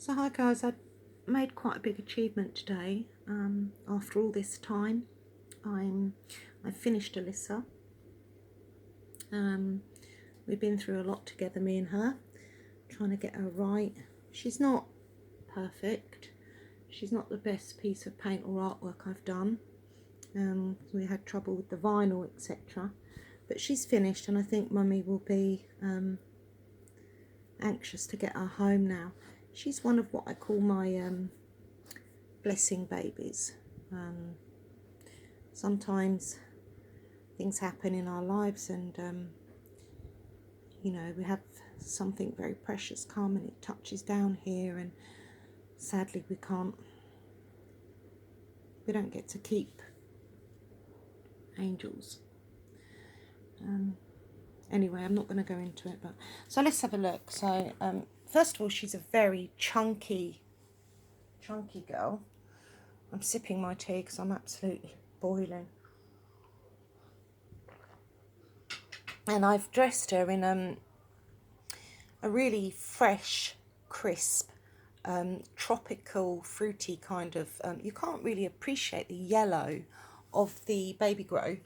So hi guys, I made quite a big achievement today. After all this time, I finished Alyssa. We've been through a lot together, me and her, trying to get her right. She's not perfect. She's not the best piece of paint or artwork I've done. We had trouble with the vinyl, etc. But she's finished, and I think Mummy will be anxious to get her home now. She's one of what I call my blessing babies. Sometimes things happen in our lives, and you know, we have something very precious come and it touches down here, and sadly we don't get to keep angels. Anyway, I'm not going to go into it, but so let's have a look. So first of all, she's a very chunky girl. I'm sipping my tea because I'm absolutely boiling. And I've dressed her in a really fresh, crisp, tropical, fruity kind of... you can't really appreciate the yellow of the baby grow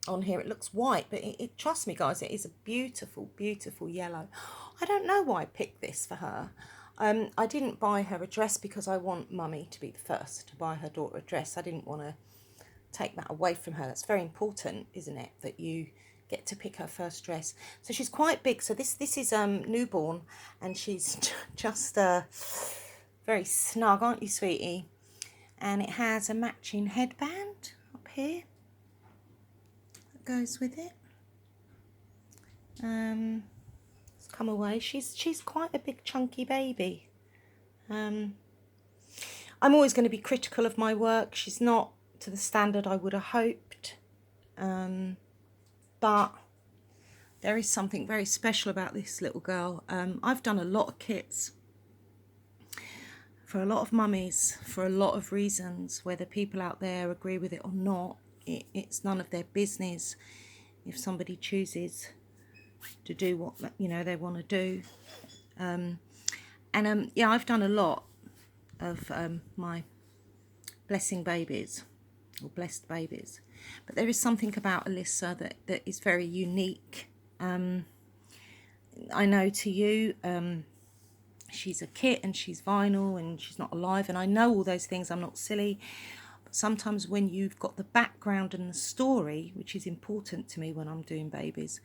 on here. It looks white, but it trust me guys, it is a beautiful, beautiful yellow. I don't know why I picked this for her. I didn't buy her a dress because I want Mummy to be the first to buy her daughter a dress. I didn't want to take that away from her. That's very important, isn't it, that you get to pick her first dress. So she's quite big. So this is newborn, and she's just very snug, aren't you, sweetie? And it has a matching headband up here that goes with it. Let's come away. She's quite a big chunky baby. I'm always going to be critical of my work. She's not to the standard I would have hoped, but there is something very special about this little girl. I've done a lot of kits for a lot of mummies for a lot of reasons. Whether people out there agree with it or not, it's none of their business. If somebody chooses to do what, you know, they want to do, yeah, I've done a lot of my blessing babies or blessed babies, but there is something about Alyssa that is very unique. I know to you, she's a kit and she's vinyl and she's not alive, and I know all those things. I'm not silly, but sometimes when you've got the background and the story, which is important to me when I'm doing babies,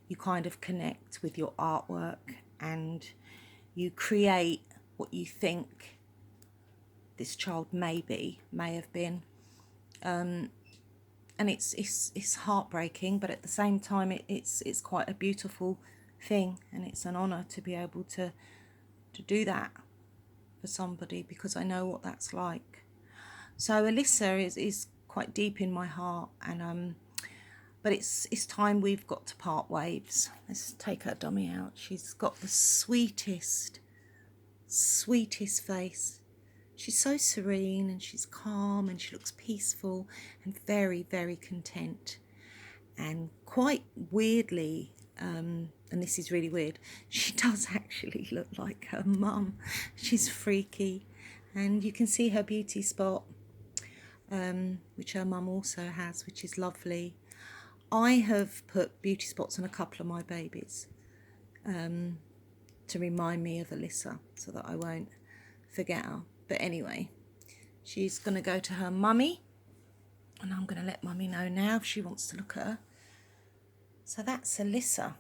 you kind of connect with your artwork and you create what you think this child may have been. And it's heartbreaking, but at the same time it's quite a beautiful thing, and it's an honor to be able to do that for somebody, because I know what that's like. So Alyssa is quite deep in my heart, and but it's time we've got to part ways. Let's take her dummy out. She's got the sweetest face. She's so serene, and she's calm, and she looks peaceful and very, very content. And quite weirdly, and this is really weird, she does actually look like her mum. She's freaky, and you can see her beauty spot, which her mum also has, which is lovely. I have put beauty spots on a couple of my babies to remind me of Alyssa, so that I won't forget her. But anyway, she's going to go to her mummy, and I'm going to let Mummy know now if she wants to look at her. So that's Alyssa.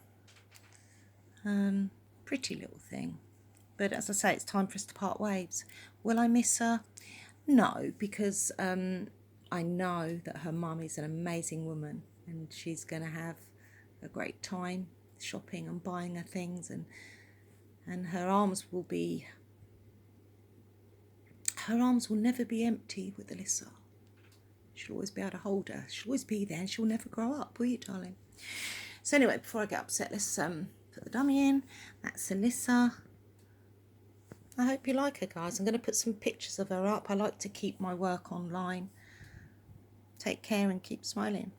Pretty little thing. But as I say, it's time for us to part ways. Will I miss her? No, because I know that her mum is an amazing woman, and she's going to have a great time shopping and buying her things, and her arms will never be empty with Alyssa. She'll always be able to hold her. She'll always be there, and she'll never grow up, will you, darling? So anyway, before I get upset, let's put the dummy in. That's Alyssa. I hope you like her, guys. I'm going to put some pictures of her up. I like to keep my work online. Take care and keep smiling.